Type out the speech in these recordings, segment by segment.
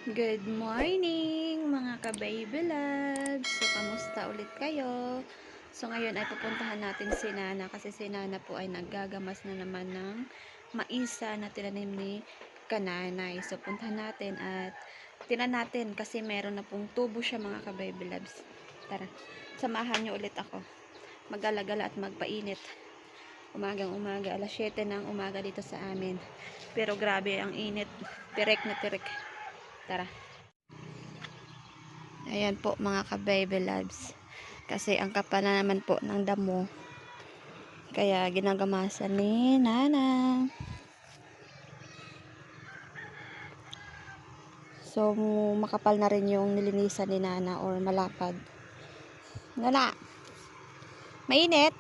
Good morning mga ka-baby loves. So, kamusta ulit kayo? So, ngayon ay pupuntahan natin si Nana kasi si Nana po ay naggagamas na naman ng maisa na tinanim ni Kananay. So, puntahan natin at tinan natin kasi meron na pong tubo siya mga ka-baby loves. Tara, samahan nyo ulit ako. Mag-alagala at magpainit. Umagang umaga, alas 7 ng umaga dito sa amin. Pero grabe ang init. Tirek na tirek. Tara. Ayan po mga ka-baby loves. Kasi ang kapal na naman po ng damo. Kaya ginagamasan ni Nana. So makapal na rin yung nilinisan ni Nana or malapad. Nana! Mainit!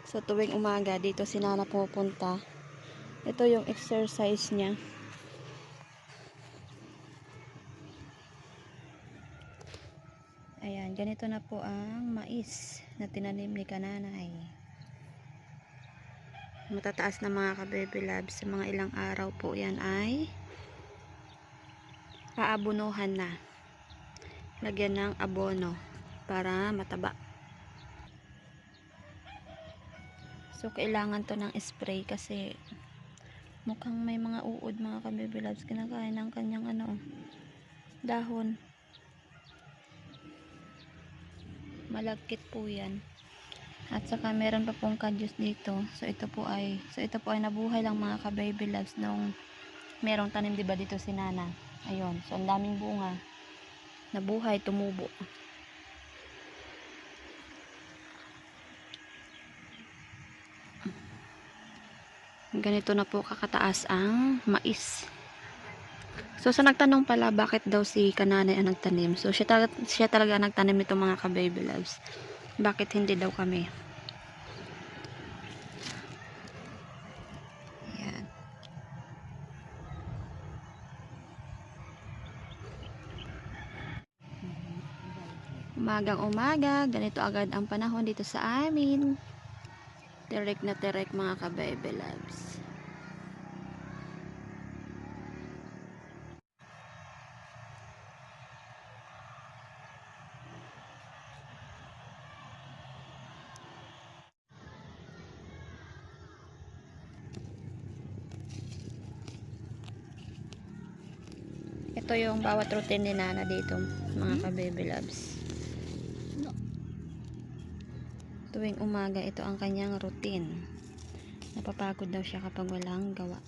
So tuwing umaga dito si Nana pupunta. Ito yung exercise niya. Ayan, ganito na po ang mais na tinanim ni Kananay. Matataas na mga ka-baby loves. Sa mga ilang araw po yan ay aabonohan na. Lagyan ng abono para mataba. So, kailangan to ng spray kasi mukhang may mga uod mga ka-baby loves. Kinakain ng kanyang dahon. Malagkit po yan. At saka meron pa pong kadyos dito. So ito po ay nabuhay lang mga ka-baby loves nung merong tanim diba dito si Nana. Ayun. So ang daming bunga. Nabuhay, tumubo. Ganito na po kakataas ang mais. So sa nagtanong pala bakit daw si Kananay ang nagtanim. So siya talaga nagtanim nito mga ka-baby loves. Bakit hindi daw kami? Ayan. Umagang umaga, ganito agad ang panahon dito sa amin. Terek na terek mga ka-baby loves. Ito yung bawat routine ni Nana dito mga ka-baby loves. Tuwing umaga ito ang kanyang routine. Napapagod daw siya kapag walang gawa.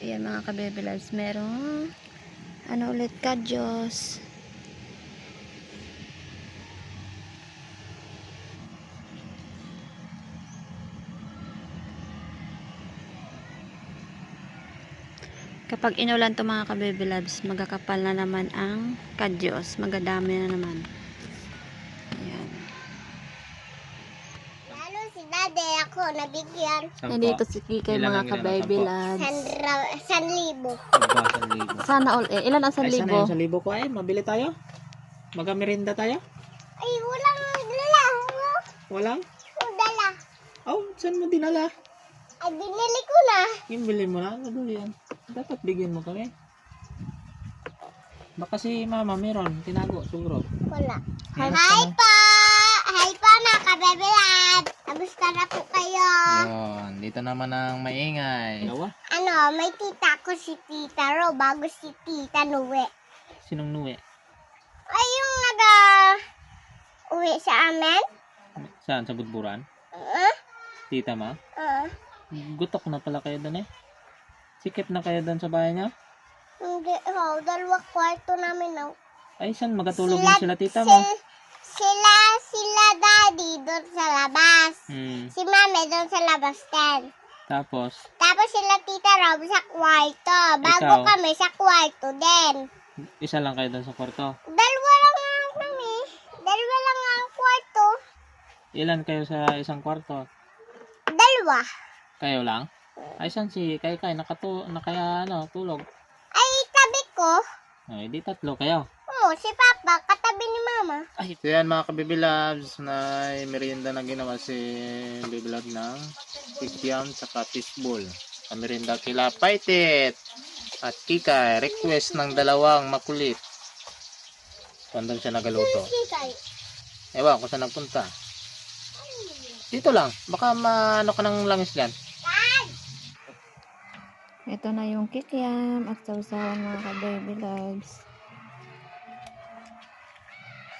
Ayan mga ka-baby loves, merong ulit kadyos. Kapag inulan to mga ka-baby loves, magkakapal na naman ang kadyos. Magadami na naman. Ayan. Lalo si Dade ako nabigyan. Nandito si Kikay mga ka-baby loves. 1,000. Sana all ilan ang 1,000? Ay, sana yung 1,000 ko ay, mabili tayo. Magamirinda tayo. Ay, walang dala. Walang? Dala. Oh, saan mo dinala? Ay, binili ko na. Yung bilhin mo na, ano yan? Dapat bigyan mo kami. Baka si mama meron, tinago, siguro. Wala. Meron Hi ka na. pa! Hi pa mga kabebelan! Kamusta na po kayo? Yun, dito naman ang maingay. Dalawa? Ano, may tita ko si Tita Ro bago si Tita Nuwe. Sinong nuwi? Ay, yung uwi sa amin? Saan? Sa Budburan? Tita ma? Gutok na pala kayo doon eh. Sikip na kayo doon sa bahay niya? Hindi, dalawa kwarto namin. Ay, saan magatulog din sila tita mo? Sila daddy doon sa labas. Si mami doon sa labas din. Tapos, Tapos sila tita Rob sa kwarto. Bago Ikaw? kami sa kwarto din. isa lang kayo doon sa kwarto. Dalawa lang nga kami. Dalawa lang nga ang kwarto. Ilan kayo sa isang kwarto? Dalawa. Kayo lang? Ay, saan si Kai? Tulog? Ay, tabi ko. Ay, di tatlo kayo. Oo, si Papa, katabi ni Mama. Ay, So yan mga kababy loves, na merienda na ginawa si baby love ng kikiam saka fishball. Sa merienda kila Paitit at Kikay, request ng dalawang makulit. Saan siya nagaluto? Kikay. Ewan ko saan nagpunta. Dito lang, baka maano ka ng langis dyan. Ito na yung kikiam at sausawan mga ka-baby loves.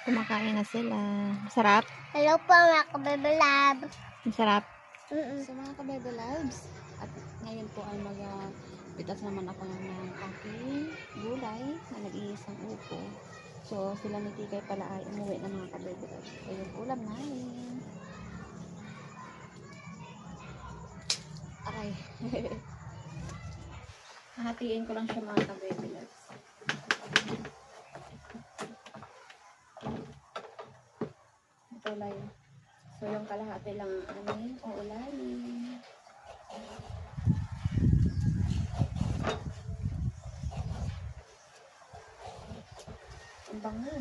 Kumakain na sila. Masarap? Hello po mga kababy lab. Masarap? Mm-mm. So mga ka-baby loves, at ngayon po ay magpitas naman ako ng aking gulay na nag-iisang upo. So sila ni Kikay pala ay umuwi na mga ka-baby loves. So yung ulam namin. Aray. Hahatiin ko lang siya mga ka-baby loves. Ito lang. So yung kalahati lang ang aming uulanin. Ang bango.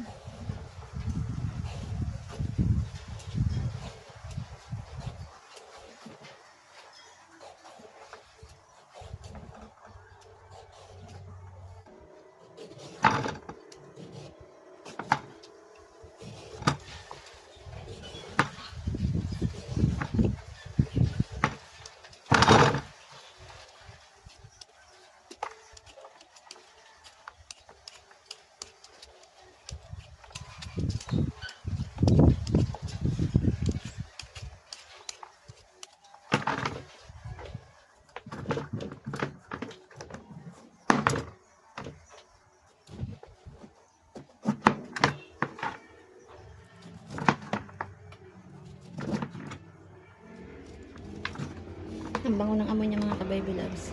Ang bango ng amoy niya mga ka-baby loves.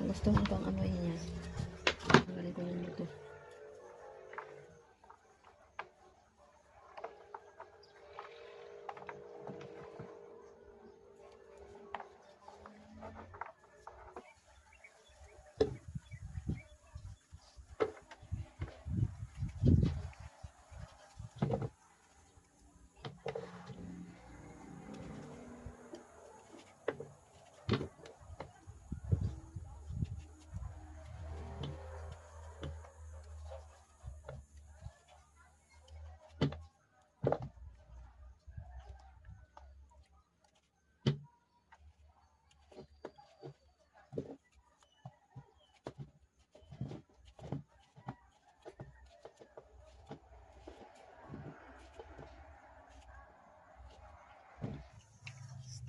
Gustuhan ko ang amoy niya. Ang galing ko lang dito.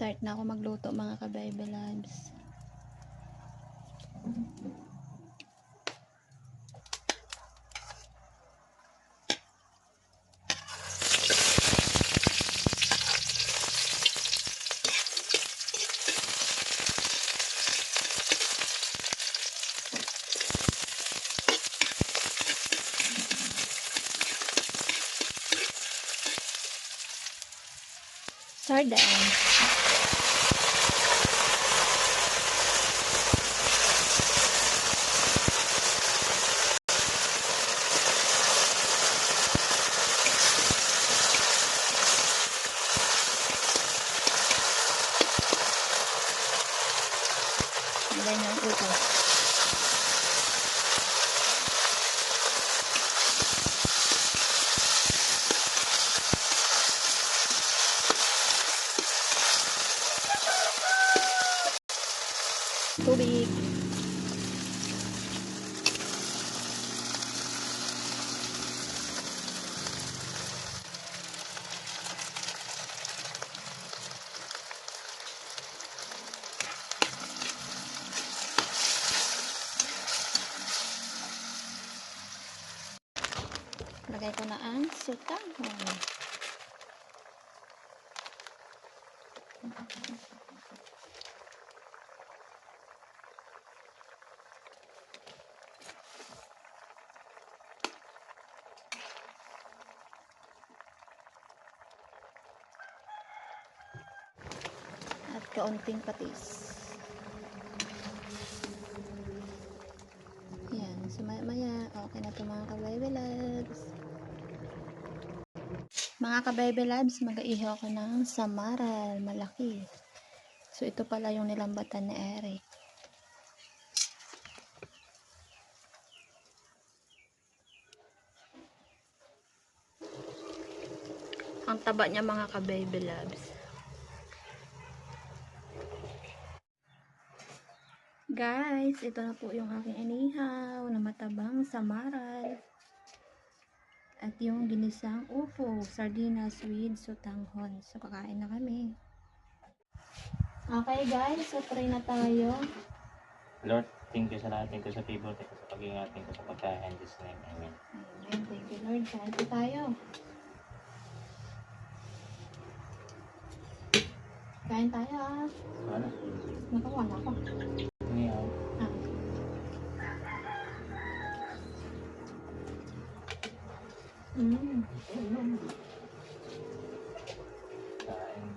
Start na ako magluto mga ka-baby loves. Sardan. Nilay na ang upo. Ilalagay ko na ang sutanghon. At kaunting patis. Yan, so maya okay na ito mga ka-baby loves. Mga ka-baby loves, mag-iihaw ko ng samaral, malaki. So ito pala yung nilambatan ni Eric. Ang taba niya mga ka-baby loves. Guys, ito na po yung aking inihaw na matabang samaral. At yung ginisang upo, sardinas with sutanghon. So, kakain na kami. Okay guys, so try na tayo. Lord, thank you sa lahat. Thank you sa favor. Thank you sa pag-ingat. Thank you sa pagkain. In Jesus' name, amen. Amen. Thank you Lord. Kain po tayo. Kain tayo ah. Ano? Nakawa na ako. Inihaw. Ah. Kain.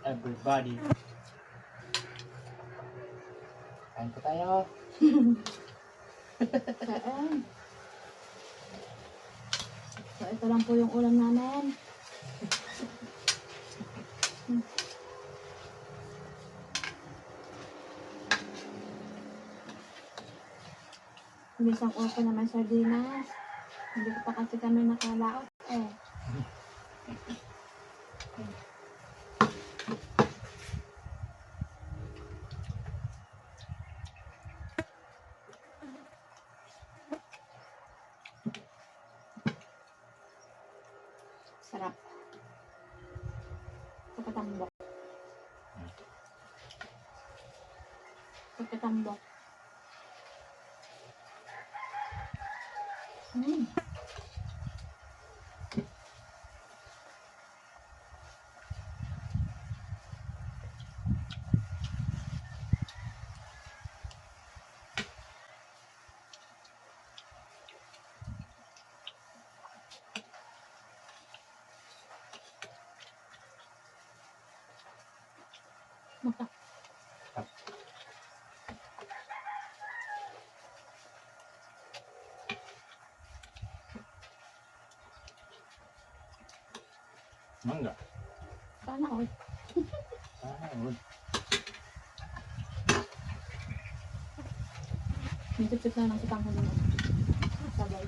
Everybody. Kain po tayo. Kain. So, ito lang po yung ulam namin. Isang upo na may sardinas. Hindi ko pa kasi kami nakalaot eh. Sarap. Pagkatambok. Pagkatambok. Mata. Mangga. Sana all. Good. Nitip-tip na lang kitang huli. Sabay.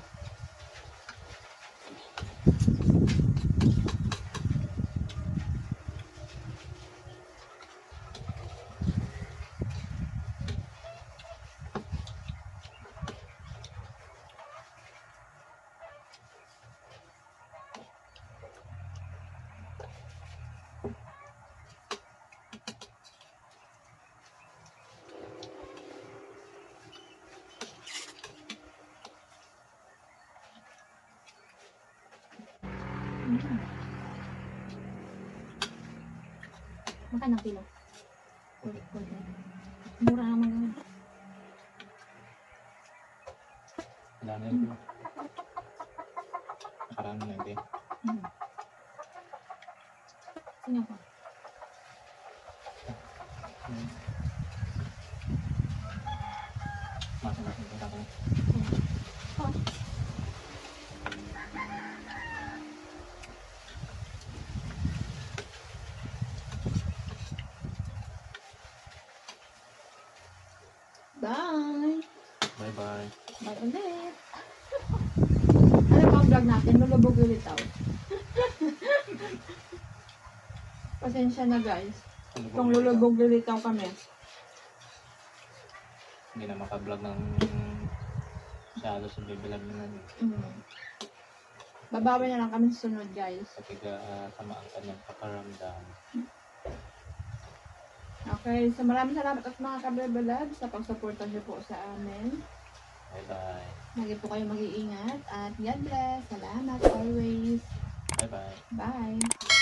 Makan ng kilo. Mura naman yun. Wala na yun. Nakaraan na yun. Sino ko? Masa natin ito ako. Oh. Bye! Bye-bye. Bye ulit! Ano ba ang vlog natin? Lulubog ulit ako. Pasensya na guys. Kung lulubog ulit ako kami. Hindi na makablog ng masyado sa bibilag naman. Babawi na lang kami sa sunod guys. Kasi sama ang kanyang pakaramdam. Okay, so maraming salamat at mga kabebe loves sa pagsuporta niyo po sa amin. Bye-bye. Lagi po kayo mag-iingat at God bless. Salamat always. Bye-bye. Bye.